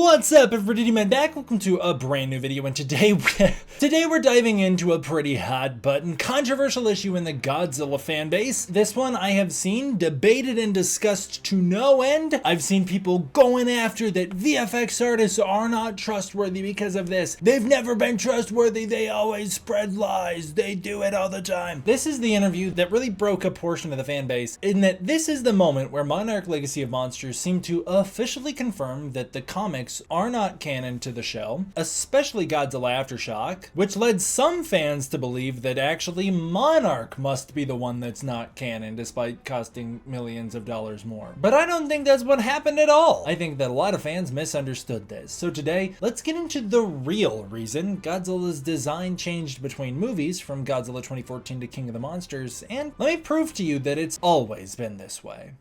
What's up, everybody, man? Back. Welcome to a brand new video, and today we're diving into a pretty hot button controversial issue in the Godzilla fan base. This one I have seen debated and discussed to no end. I've seen people going after that VFX artists are not trustworthy because of this. They've never been trustworthy. They always spread lies. They do it all the time. This is the interview that really broke a portion of the fan base, in that this is the moment where Monarch Legacy of Monsters seemed to officially confirm that the comics are not canon to the show, especially Godzilla Aftershock, which led some fans to believe that actually Monarch must be the one that's not canon despite costing millions of dollars more. But I don't think that's what happened at all. I think that a lot of fans misunderstood this. So today, let's get into the real reason Godzilla's design changed between movies from Godzilla 2014 to King of the Monsters, and let me prove to you that it's always been this way.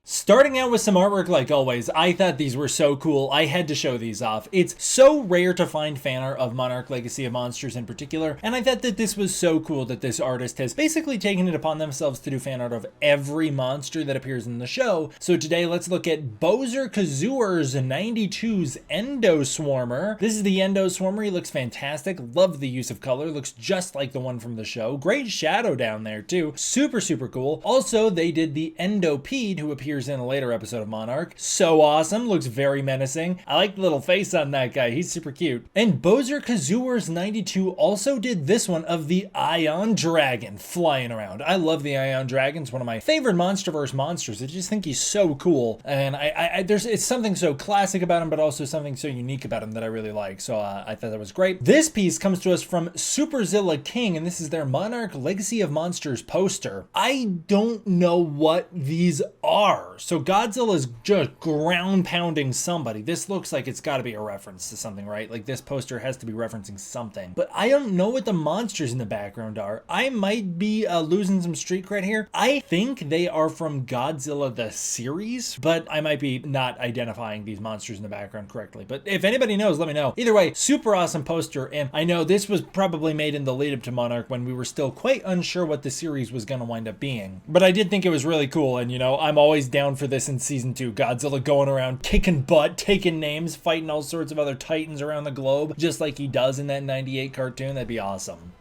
Starting out with some artwork like always, I thought these were so cool, I had to show these off. It's so rare to find fan art of Monarch Legacy of Monsters in particular, and I thought that this was so cool that this artist has basically taken it upon themselves to do fan art of every monster that appears in the show. So today, let's look at Bowser Kazooier's 92's Endoswarmer. This is the Endoswarmer. He looks fantastic. Love the use of color. Looks just like the one from the show. Great shadow down there too. Super, super cool. Also, they did the Endopede, who appears in a later episode of Monarch. So awesome. Looks very menacing. I like the little face on that guy. He's super cute. And Bowser Kazooier's 92 also did this one of the Ion Dragon flying around. I love the Ion Dragon. It's one of my favorite MonsterVerse monsters. I just think he's so cool. And it's something so classic about him, but also something so unique about him that I really like. So I thought that was great. This piece comes to us from Superzilla King, and this is their Monarch Legacy of Monsters poster. I don't know what these are. So Godzilla is just ground pounding somebody. This looks like it's got to be a reference to something, right? Like this poster has to be referencing something. But I don't know what the monsters in the background are. I might be losing some street cred here. I think they are from Godzilla the series, but I might be not identifying these monsters in the background correctly. But if anybody knows, let me know. Either way, super awesome poster. And I know this was probably made in the lead up to Monarch when we were still quite unsure what the series was going to wind up being. But I did think it was really cool. And you know, I'm always down for this in season 2. Godzilla going around kicking butt, taking names, fighting all sorts of other titans around the globe, just like he does in that 98 cartoon. That'd be awesome.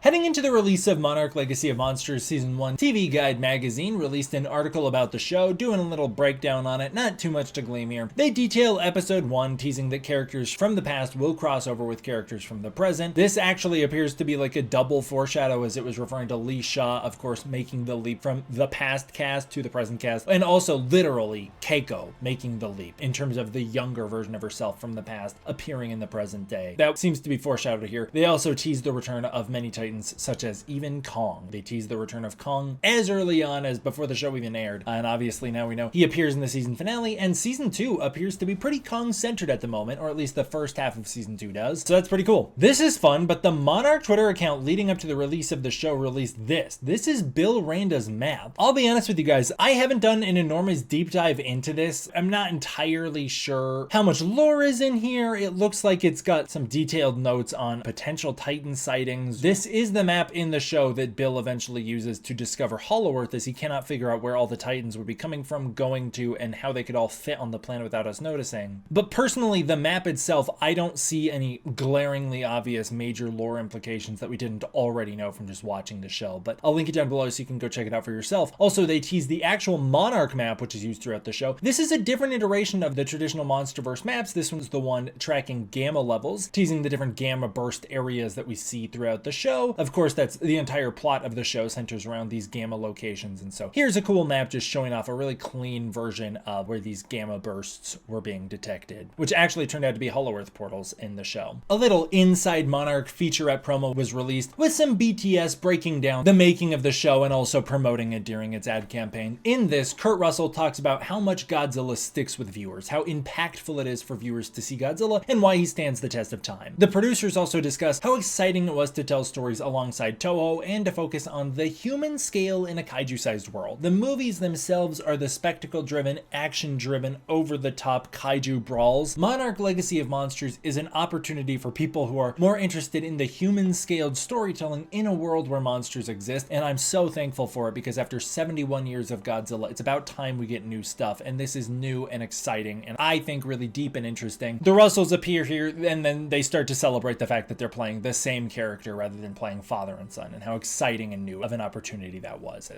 Heading into the release of Monarch Legacy of Monsters Season 1, TV Guide magazine released an article about the show, doing a little breakdown on it, not too much to glean here. They detail episode 1, teasing that characters from the past will cross over with characters from the present. This actually appears to be like a double foreshadow, as it was referring to Lee Shaw, of course, making the leap from the past cast to the present cast, and also literally Keiko making the leap in terms of the younger version of herself from the past appearing in the present day. That seems to be foreshadowed here. They also teased the return of many titans such as even Kong. They teased the return of Kong as early on as before the show even aired, and obviously now we know he appears in the season finale, and season 2 appears to be pretty Kong centered at the moment, or at least the first half of season 2 does, so that's pretty cool. This is fun, but the Monarch Twitter account leading up to the release of the show released this. This is Bill Randa's map. I'll be honest with you guys, I haven't done an enormous deep dive into this. I'm not entirely sure how much lore is in here. It looks like it's got some detailed notes on potential Titan sightings. This is the map in the show that Bill eventually uses to discover Hollow Earth, as he cannot figure out where all the Titans would be coming from, going to, and how they could all fit on the planet without us noticing. But personally, the map itself, I don't see any glaringly obvious major lore implications that we didn't already know from just watching the show, but I'll link it down below so you can go check it out for yourself. Also, they tease the actual Monarch map, which is used throughout the show. This is a different iteration of the traditional MonsterVerse maps. This one's the one tracking gamma levels, teasing the different gamma burst areas that we see throughout the show. Of course, that's the entire plot of the show centers around these gamma locations, and so here's a cool map just showing off a really clean version of where these gamma bursts were being detected, which actually turned out to be Hollow Earth portals in the show. A little Inside Monarch featurette promo was released with some BTS breaking down the making of the show and also promoting it during its ad campaign. In this, Kurt Russell talks about how much Godzilla sticks with viewers, how impactful it is for viewers to see Godzilla, and why he stands the test of time. The producers also discuss how exciting it was to tell stories stories alongside Toho and to focus on the human scale in a kaiju-sized world. The movies themselves are the spectacle-driven, action-driven, over-the-top kaiju brawls. Monarch Legacy of Monsters is an opportunity for people who are more interested in the human-scaled storytelling in a world where monsters exist, and I'm so thankful for it because after 71 years of Godzilla, it's about time we get new stuff, and this is new and exciting, and I think really deep and interesting. The Russells appear here, and then they start to celebrate the fact that they're playing the same character rather than playing father and son, and how exciting and new of an opportunity that was.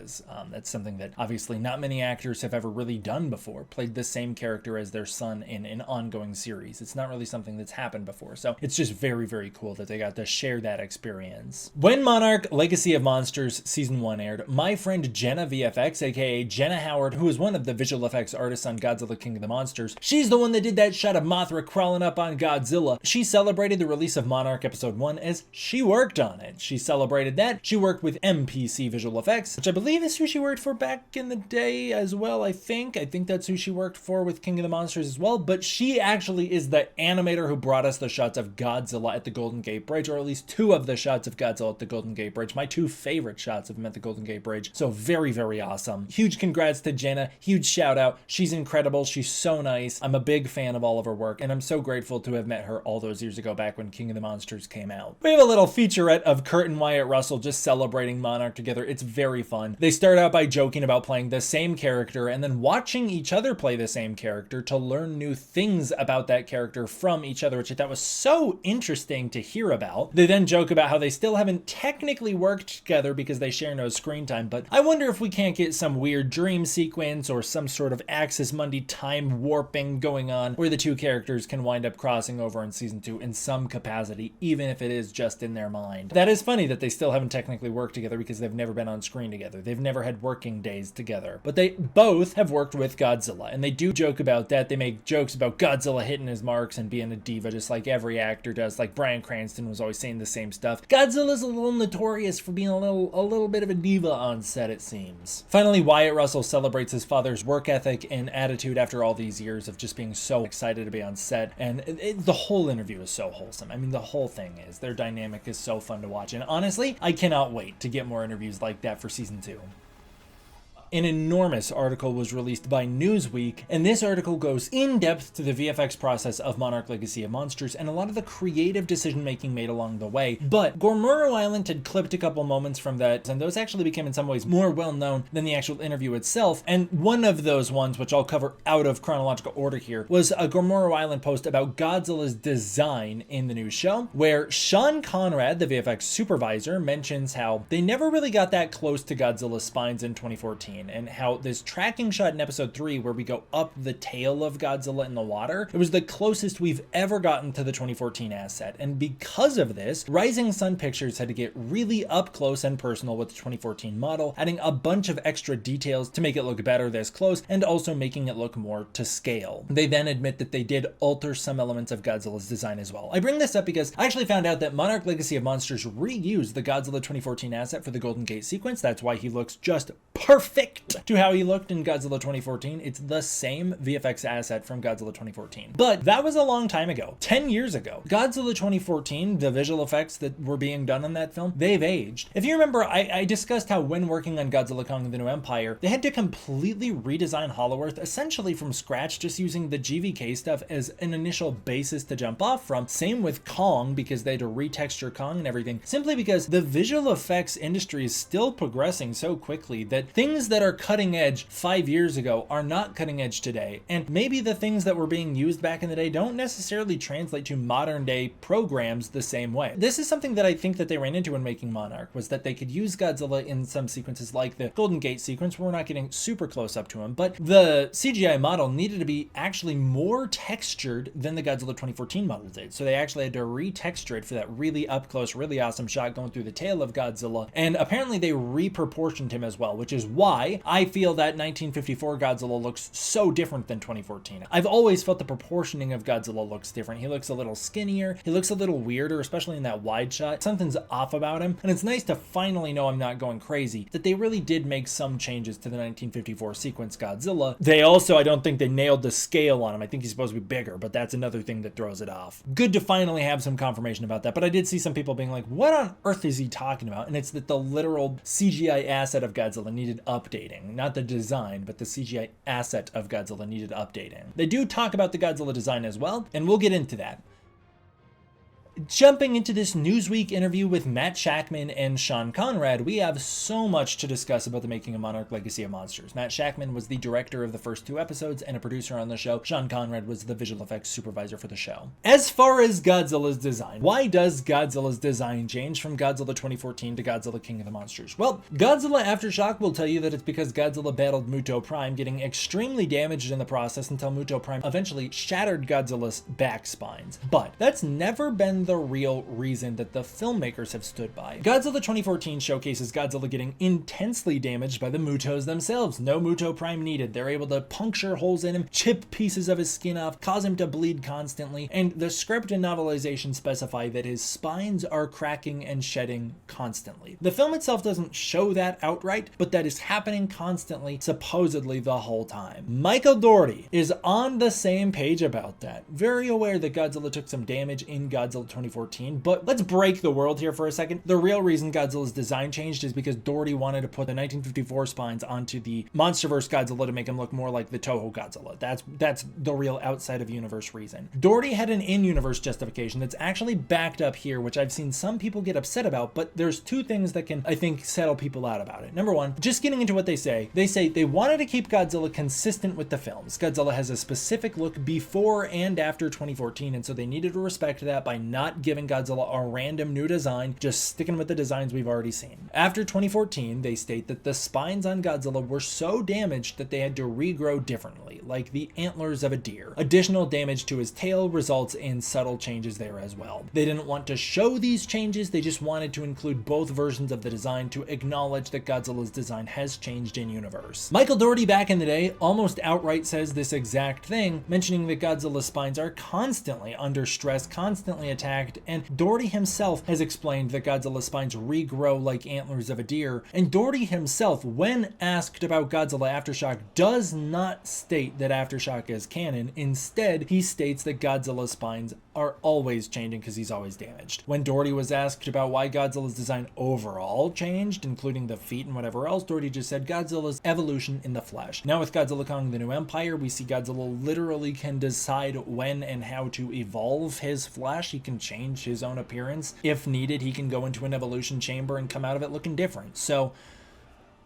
That's something that obviously not many actors have ever really done before, played the same character as their son in an ongoing series. It's not really something that's happened before, so it's just very, very cool that they got to share that experience. When Monarch Legacy of Monsters Season 1 aired, my friend Jenna VFX, aka Jenna Howard, who is one of the visual effects artists on Godzilla King of the Monsters, she's the one that did that shot of Mothra crawling up on Godzilla. She celebrated the release of Monarch Episode 1 as she worked on it. She celebrated that. She worked with MPC Visual Effects, which I believe is who she worked for back in the day as well, I think that's who she worked for with King of the Monsters as well, but she actually is the animator who brought us the shots of Godzilla at the Golden Gate Bridge, or at least two of the shots of Godzilla at the Golden Gate Bridge. My two favorite shots of him at the Golden Gate Bridge. So very, very awesome. Huge congrats to Jenna. Huge shout out. She's incredible. She's so nice. I'm a big fan of all of her work, and I'm so grateful to have met her all those years ago back when King of the Monsters came out. We have a little featurette of Kurt and Wyatt Russell just celebrating Monarch together. It's very fun. They start out by joking about playing the same character and then watching each other play the same character to learn new things about that character from each other, which I thought was so interesting to hear about. They then joke about how they still haven't technically worked together because they share no screen time, but I wonder if we can't get some weird dream sequence or some sort of Axis Mundi time warping going on where the two characters can wind up crossing over in Season 2 in some capacity, even if it is just in their mind. That is funny that they still haven't technically worked together because they've never been on screen together. They've never had working days together, but they both have worked with Godzilla, and they do joke about that. They make jokes about Godzilla hitting his marks and being a diva just like every actor does. Like Bryan Cranston was always saying the same stuff. Godzilla's a little notorious for being a little bit of a diva on set, it seems. Finally, Wyatt Russell celebrates his father's work ethic and attitude after all these years of just being so excited to be on set, and the whole interview is so wholesome. I mean, the whole thing is. Their dynamic is so fun to watch, and honestly, I cannot wait to get more interviews like that for Season 2. An enormous article was released by Newsweek, and this article goes in depth to the VFX process of Monarch Legacy of Monsters and a lot of the creative decision making made along the way. But Gomuro Island had clipped a couple moments from that, and those actually became in some ways more well known than the actual interview itself. And one of those ones, which I'll cover out of chronological order here, was a Gomuro Island post about Godzilla's design in the new show, where Sean Conrad, the VFX supervisor, mentions how they never really got that close to Godzilla's spines in 2014. And how this tracking shot in episode 3 where we go up the tail of Godzilla in the water, it was the closest we've ever gotten to the 2014 asset. And because of this, Rising Sun Pictures had to get really up close and personal with the 2014 model, adding a bunch of extra details to make it look better this close and also making it look more to scale. They then admit that they did alter some elements of Godzilla's design as well. I bring this up because I actually found out that Monarch Legacy of Monsters reused the Godzilla 2014 asset for the Golden Gate sequence. That's why he looks just perfect to how he looked in Godzilla 2014. It's the same VFX asset from Godzilla 2014. But that was a long time ago, 10 years ago. Godzilla 2014, the visual effects that were being done on that film, they've aged. If you remember, I discussed how when working on Godzilla Kong of the New Empire, they had to completely redesign Hollow Earth essentially from scratch, just using the GVK stuff as an initial basis to jump off from. Same with Kong, because they had to retexture Kong and everything, simply because the visual effects industry is still progressing so quickly that things that are cutting edge 5 years ago are not cutting edge today, and maybe the things that were being used back in the day don't necessarily translate to modern day programs the same way. This is something that I think that they ran into when making Monarch, was that they could use Godzilla in some sequences like the Golden Gate sequence where we're not getting super close up to him, but the CGI model needed to be actually more textured than the Godzilla 2014 model did, so they actually had to retexture it for that really up close, really awesome shot going through the tail of Godzilla, and apparently they reproportioned him as well, which is why why I feel that 1954 Godzilla looks so different than 2014. I've always felt the proportioning of Godzilla looks different. He looks a little skinnier, he looks a little weirder, especially in that wide shot. Something's off about him, and it's nice to finally know I'm not going crazy, that they really did make some changes to the 1954 sequence Godzilla. They also, I don't think they nailed the scale on him. I think he's supposed to be bigger, but that's another thing that throws it off. Good to finally have some confirmation about that, but I did see some people being like, what on earth is he talking about? And it's that the literal CGI asset of Godzilla needed updating. Not the design, but the CGI asset of Godzilla needed updating. They do talk about the Godzilla design as well, and we'll get into that. Jumping into this Newsweek interview with Matt Shakman and Sean Conrad, we have so much to discuss about the making of Monarch Legacy of Monsters. Matt Shakman was the director of the first 2 episodes and a producer on the show. Sean Conrad was the visual effects supervisor for the show. As far as Godzilla's design, why does Godzilla's design change from Godzilla 2014 to Godzilla King of the Monsters? Well, Godzilla Aftershock will tell you that it's because Godzilla battled MUTO Prime, getting extremely damaged in the process until MUTO Prime eventually shattered Godzilla's back spines. But that's never been the real reason that the filmmakers have stood by. Godzilla 2014 showcases Godzilla getting intensely damaged by the MUTOs themselves. No MUTO Prime needed. They're able to puncture holes in him, chip pieces of his skin off, cause him to bleed constantly, and the script and novelization specify that his spines are cracking and shedding constantly. The film itself doesn't show that outright, but that is happening constantly, supposedly the whole time. Michael Dougherty is on the same page about that, very aware that Godzilla took some damage in Godzilla 2014, but let's break the world here for a second. The real reason Godzilla's design changed is because Dougherty wanted to put the 1954 spines onto the MonsterVerse Godzilla to make him look more like the Toho Godzilla. That's the real outside of universe reason. Dougherty had an in-universe justification that's actually backed up here, which I've seen some people get upset about, but there's 2 things that can, I think, settle people out about it. Number 1, just getting into what they say they wanted to keep Godzilla consistent with the films. Godzilla has a specific look before and after 2014, and so they needed to respect that by not giving Godzilla a random new design, just sticking with the designs we've already seen. After 2014, they state that the spines on Godzilla were so damaged that they had to regrow differently, like the antlers of a deer. Additional damage to his tail results in subtle changes there as well. They didn't want to show these changes, they just wanted to include both versions of the design to acknowledge that Godzilla's design has changed in universe. Michael Dougherty back in the day almost outright says this exact thing, mentioning that Godzilla's spines are constantly under stress, constantly attacked, and Dougherty himself has explained that Godzilla's spines regrow like antlers of a deer, and Dougherty himself, when asked about Godzilla Aftershock, does not state that Aftershock is canon. Instead, he states that Godzilla's spines are always changing because he's always damaged. When Dougherty was asked about why Godzilla's design overall changed, including the feet and whatever else, Dougherty just said Godzilla's evolution in the flesh. Now with Godzilla Kong the New Empire, we see Godzilla literally can decide when and how to evolve his flesh. He can change his own appearance. If needed, he can go into an evolution chamber and come out of it looking different. So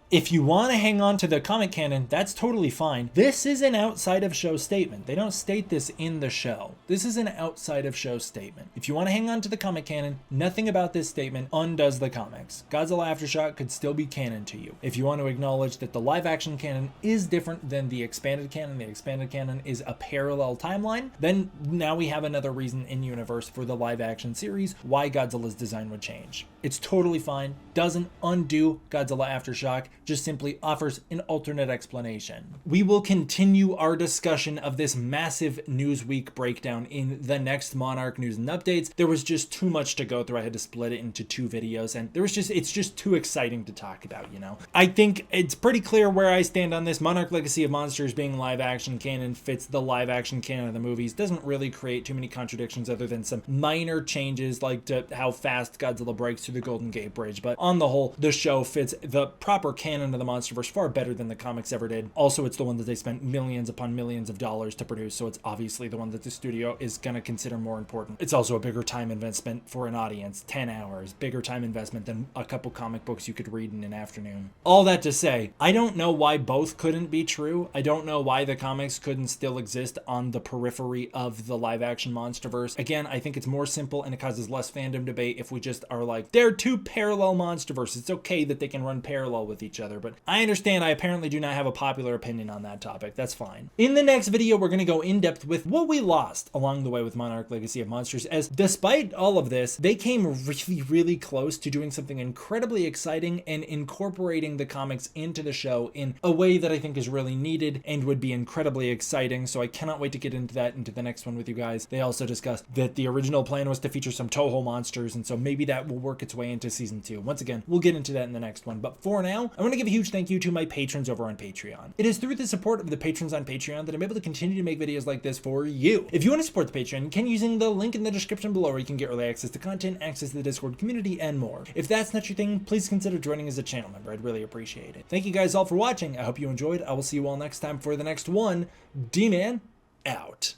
if you want to hang on to the comic canon, that's totally fine. This is an outside of show statement. They don't state this in the show. This is an outside of show statement. If you want to hang on to the comic canon, nothing about this statement undoes the comics. Godzilla Aftershock could still be canon to you. If you want to acknowledge that the live action canon is different than the expanded canon is a parallel timeline, then now we have another reason in universe for the live action series why Godzilla's design would change. It's totally fine. Doesn't undo Godzilla Aftershock, just simply offers an alternate explanation. We will continue our discussion of this massive Newsweek breakdown in the next Monarch news and updates. There was just too much to go through. I had to split it into 2 videos, and it's just too exciting to talk about, you know? I think it's pretty clear where I stand on this. Monarch Legacy of Monsters being live action canon fits the live action canon of the movies. Doesn't really create too many contradictions other than some minor changes like to how fast Godzilla breaks through the Golden Gate Bridge. But on the whole, the show fits the proper canon of the MonsterVerse far better than the comics ever did. Also, it's the one that they spent millions upon millions of dollars to produce, so it's obviously the one that the studio is going to consider more important. It's also a bigger time investment for an audience. 10 hours. Bigger time investment than a couple comic books you could read in an afternoon. All that to say, I don't know why both couldn't be true. I don't know why the comics couldn't still exist on the periphery of the live action MonsterVerse. Again, I think it's more simple and it causes less fandom debate if we just are like, they're 2 parallel MonsterVerses. It's okay that they can run parallel with each other, but I understand I apparently do not have a popular opinion on that topic. That's fine. In the next video, we're going to go in depth with what we lost along the way with Monarch Legacy of Monsters, as despite all of this, they came really, really close to doing something incredibly exciting and incorporating the comics into the show in a way that I think is really needed and would be incredibly exciting. So I cannot wait to get into that into the next one with you guys. They also discussed that the original plan was to feature some Toho monsters, and so maybe that will work its way into season 2. Once again, we'll get into that in the next one. But for now, I want to give a huge thank you to my patrons over on Patreon. It is through the support of the patrons on Patreon that I'm able to continue to make videos like this for you. If you want to support the Patreon, you can using the link in the description below, where you can get early access to content, access to the Discord community, and more. If that's not your thing, please consider joining as a channel member. I'd really appreciate it. Thank you guys all for watching. I hope you enjoyed. I will see you all next time for the next one. D-Man out.